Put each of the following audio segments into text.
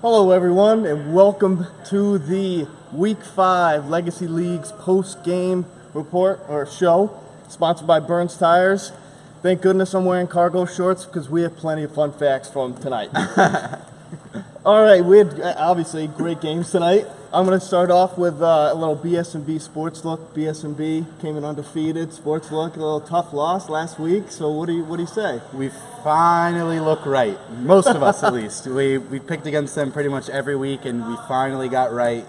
Hello, everyone, and welcome to the Week 5 Legacy League's post-game report or show, sponsored by Burns Tires. Thank goodness I'm wearing cargo shorts because we have plenty of fun facts from tonight. All right, we had obviously great games tonight. I'm going to start off with a little BS&B sports look. BS&B came in undefeated. Sports look, a little tough loss last week. So what do you say? We finally look right. Most of us, at least. We picked against them pretty much every week, and we finally got right.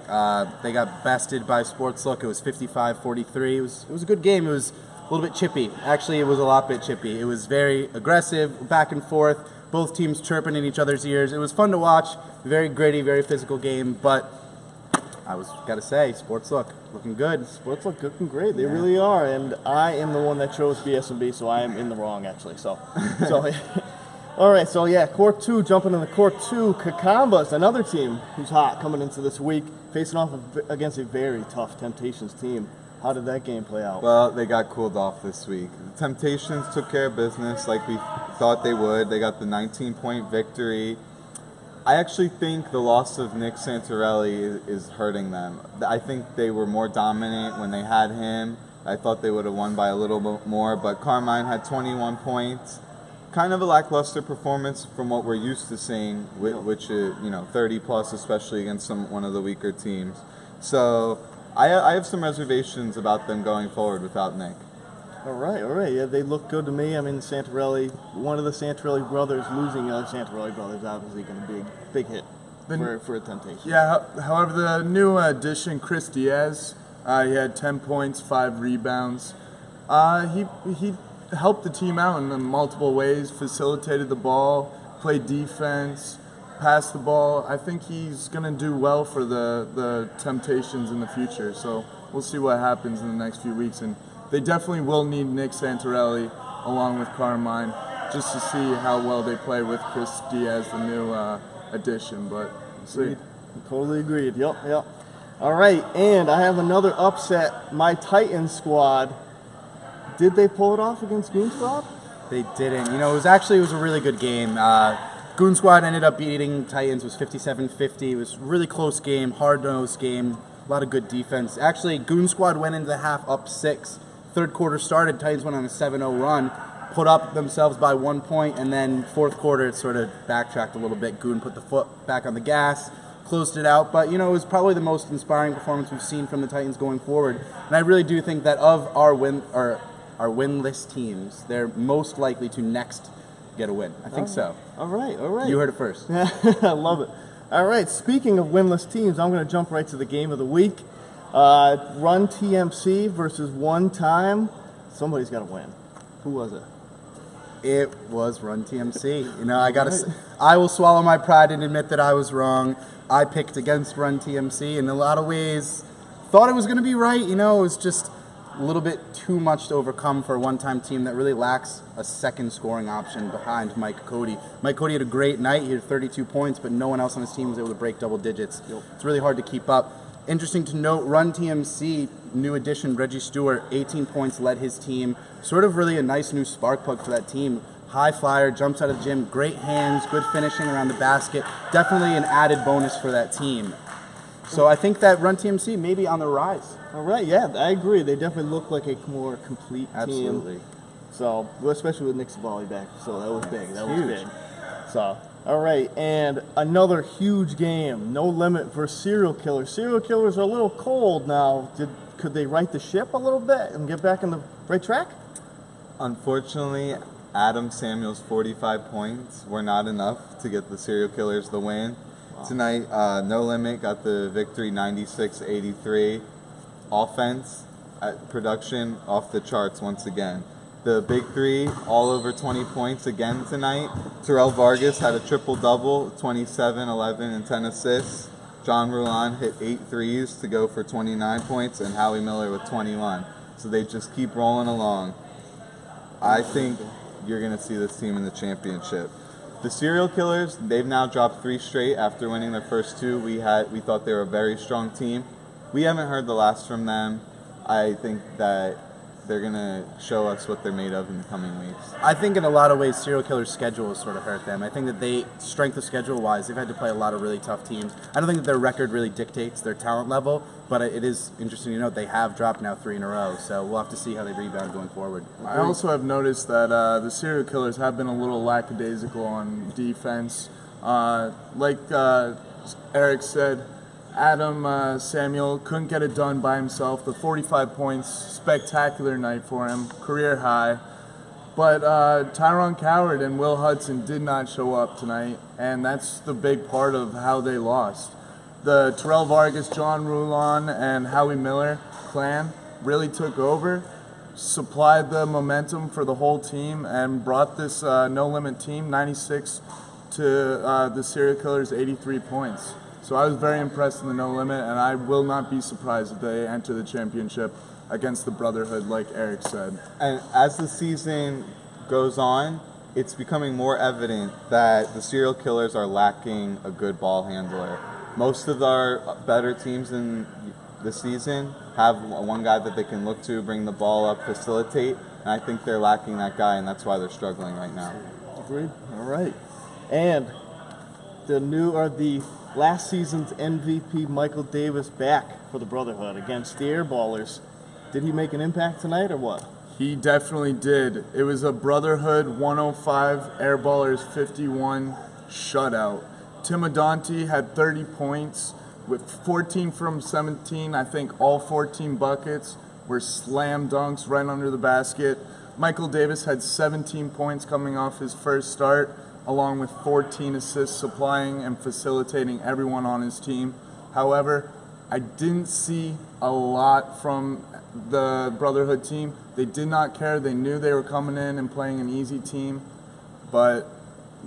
They got bested by Sports Look. It was 55-43. It was a good game. It was a little bit chippy. Actually, it was a lot bit chippy. It was very aggressive, back and forth. Both teams chirping in each other's ears. It was fun to watch. Very gritty, very physical game, but gotta say, Sports Look looking good. Sports look looking great. They really are, and I am the one that chose BS&B, so I am in the wrong actually. So, all right. So yeah, Court 2, jumping into Court 2, Kakambas, another team who's hot coming into this week, facing off against a very tough Temptations team. How did that game play out? Well, they got cooled off this week. The Temptations took care of business like we thought they would. They got the 19-point victory. I actually think the loss of Nick Santorelli is hurting them. I think they were more dominant when they had him. I thought they would have won by a little bit more, but Carmine had 21 points. Kind of a lackluster performance from what we're used to seeing, which is 30 plus, especially against one of the weaker teams. So I have some reservations about them going forward without Nick. All right. Yeah, they look good to me. I mean, one of the Santorelli brothers losing the other Santorelli brothers obviously going to be a big hit for a Temptation. Yeah, however, the new addition, Chris Diaz, he had 10 points, 5 rebounds. He helped the team out in multiple ways, facilitated the ball, played defense, passed the ball. I think he's going to do well for the Temptations in the future. So we'll see what happens in the next few weeks. And they definitely will need Nick Santorelli along with Carmine just to see how well they play with Chris Diaz, the new addition. But we'll see. Totally agreed. Yep. All right, and I have another upset. My Titans squad. Did they pull it off against Goon Squad? They didn't. It was a really good game. Goon Squad ended up beating Titans. It was 57-50. It was a really close game, hard-nosed game, a lot of good defense. Actually, Goon Squad went into the half up 6. Third quarter started, Titans went on a 7-0 run, put up themselves by 1 point, and then fourth quarter it sort of backtracked a little bit. Goon put the foot back on the gas, closed it out, but it was probably the most inspiring performance we've seen from the Titans going forward. And I really do think that of our winless teams, they're most likely to next get a win. I think so. All right. You heard it first. I love it. All right, speaking of winless teams, I'm going to jump right to the game of the week. Run TMC versus One Time. Somebody's got to win. Who was it? It was Run TMC. I will swallow my pride and admit that I was wrong. I picked against Run TMC in a lot of ways. Thought it was going to be right. It was just a little bit too much to overcome for a one-time team that really lacks a second scoring option behind Mike Cody. Mike Cody had a great night. He had 32 points, but no one else on his team was able to break double digits. It's really hard to keep up. Interesting to note, Run TMC, new addition, Reggie Stewart, 18 points, led his team. Sort of really a nice new spark plug for that team. High flyer, jumps out of the gym, great hands, good finishing around the basket. Definitely an added bonus for that team. So I think that Run TMC may be on the rise. All right, yeah, I agree. They definitely look like a more complete team. Absolutely. So, especially with Nick Sabali back. So that was big. That was huge. big. So, all right, and another huge game. No Limit versus Serial Killers. Serial Killers are a little cold now. Could they right the ship a little bit and get back on the right track? Unfortunately, Adam Samuel's 45 points were not enough to get the Serial Killers the win. Wow. Tonight, No Limit got the victory 96-83. Offense, production off the charts once again. The big three, all over 20 points again tonight. Terrell Vargas had a triple-double, 27, 11, and 10 assists. John Rulan hit 8 threes to go for 29 points, and Howie Miller with 21. So they just keep rolling along. I think you're going to see this team in the championship. The Serial Killers, they've now dropped 3 straight after winning their first 2. We thought they were a very strong team. We haven't heard the last from them. I think that they're gonna show us what they're made of in the coming weeks. I think in a lot of ways, serial killer's schedule has sort of hurt them. I think that they, strength of schedule wise, they've had to play a lot of really tough teams. I don't think that their record really dictates their talent level, but it is interesting to note they have dropped now 3 in a row. So we'll have to see how they rebound going forward. I also have noticed that the serial killers have been a little lackadaisical on defense. Like Eric said, Adam Samuel couldn't get it done by himself. The 45 points, spectacular night for him, career high. But Tyron Coward and Will Hudson did not show up tonight, and that's the big part of how they lost. The Terrell Vargas, John Rulon, and Howie Miller clan really took over, supplied the momentum for the whole team, and brought this no-limit team 96 to the serial killers 83 points. So I was very impressed in the no limit, and I will not be surprised if they enter the championship against the Brotherhood, like Eric said. And as the season goes on, it's becoming more evident that the serial killers are lacking a good ball handler. Most of our better teams in the season have one guy that they can look to, bring the ball up, facilitate, and I think they're lacking that guy, and that's why they're struggling right now. Agreed. All right. And the last season's MVP Michael Davis back for the Brotherhood against the Airballers. Did he make an impact tonight or what? He definitely did. It was a Brotherhood 105, Airballers 51 shutout. Tim Adonti had 30 points with 14 from 17. I think all 14 buckets were slam dunks right under the basket. Michael Davis had 17 points coming off his first start, along with 14 assists, supplying and facilitating everyone on his team. However, I didn't see a lot from the Brotherhood team. They did not care. They knew they were coming in and playing an easy team, but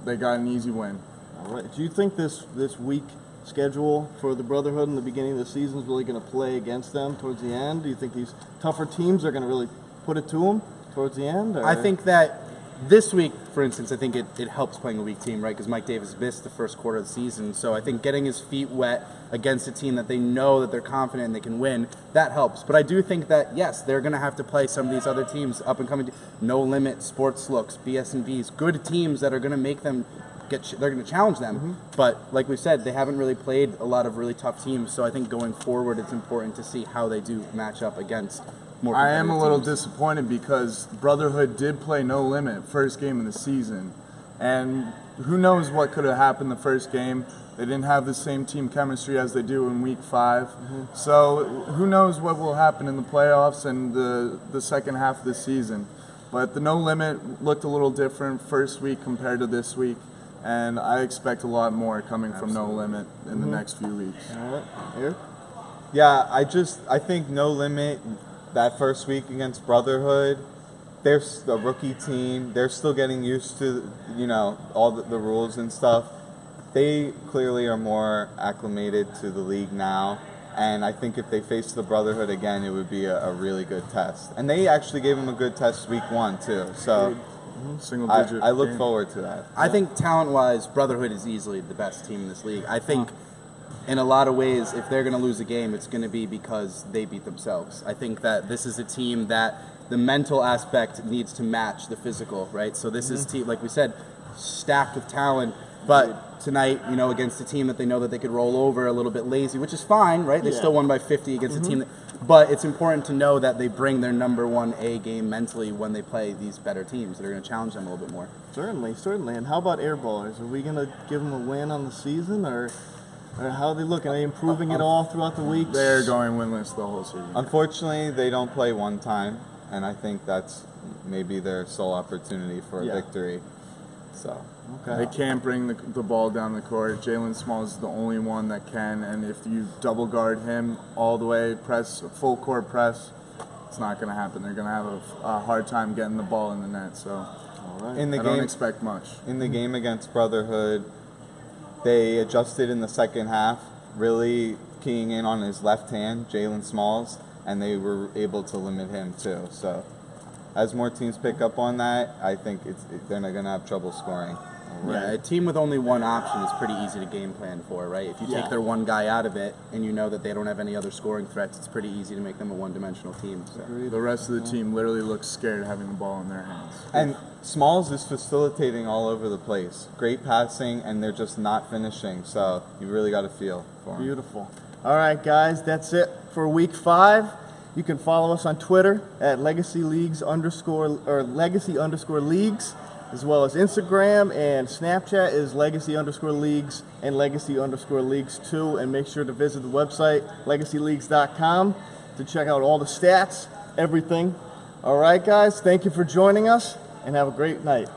they got an easy win. All right. Do you think this weak schedule for the Brotherhood in the beginning of the season is really going to play against them towards the end? Do you think these tougher teams are going to really put it to them towards the end? Or? I think that this week, for instance, I think it helps playing a weak team, right? Because Mike Davis missed the first quarter of the season. So I think getting his feet wet against a team that they know that they're confident and they can win, that helps. But I do think that, yes, they're going to have to play some of these other teams, up and coming, No Limit, Sports Looks, BS&Bs, good teams that are going to make them they're going to challenge them. Mm-hmm. But like we said, they haven't really played a lot of really tough teams. So I think going forward, it's important to see how they do match up against more competitive I am a little teams. Disappointed because Brotherhood did play No Limit first game of the season. And who knows what could have happened the first game. They didn't have the same team chemistry as they do in week 5. Mm-hmm. So who knows what will happen in the playoffs and the second half of the season. But the No Limit looked a little different first week compared to this week. And I expect a lot more coming from No Limit in the next few weeks. All right. Eric? Yeah, I think No Limit that first week against Brotherhood, they're a rookie team. They're still getting used to, all the rules and stuff. They clearly are more acclimated to the league now. And I think if they face the Brotherhood again, it would be a really good test. And they actually gave them a good test week 1, too. So single digit. I look forward to that. I think talent-wise, Brotherhood is easily the best team in this league. I think in a lot of ways, if they're going to lose a game, it's going to be because they beat themselves. I think that this is a team that the mental aspect needs to match the physical, right? So this is team, like we said, stacked with talent, but tonight, against a team that they know that they could roll over, a little bit lazy, which is fine, right? They still won by 50 against a team but it's important to know that they bring their number 1 A game mentally when they play these better teams that are going to challenge them a little bit more. Certainly. And how about Airballers? Are we going to give them a win on the season, or how are they looking? Are they improving at all throughout the weeks? They're going winless the whole season. Unfortunately, they don't play one time, and I think that's maybe their sole opportunity for a victory. So they can't bring the ball down the court. Jalen Smalls is the only one that can, and if you double guard him all the way, full court press, it's not going to happen. They're going to have a hard time getting the ball in the net. So I don't expect much. In the game against Brotherhood, they adjusted in the second half, really keying in on his left hand, Jalen Smalls, and they were able to limit him too. So as more teams pick up on that, I think they're not going to have trouble scoring. Yeah, a team with only one option is pretty easy to game plan for, right? If you take their one guy out of it and you know that they don't have any other scoring threats, it's pretty easy to make them a one-dimensional team. So. The rest of the team literally looks scared having the ball in their hands. And Smalls is facilitating all over the place. Great passing, and they're just not finishing. So you really got to feel for them. Beautiful. All right, guys, that's it for week 5. You can follow us on Twitter at Legacy Leagues Legacy_Leagues, as well as Instagram and Snapchat is Legacy_Leagues and Legacy_Leagues 2. And make sure to visit the website legacyleagues.com to check out all the stats, everything. All right, guys, thank you for joining us, and have a great night.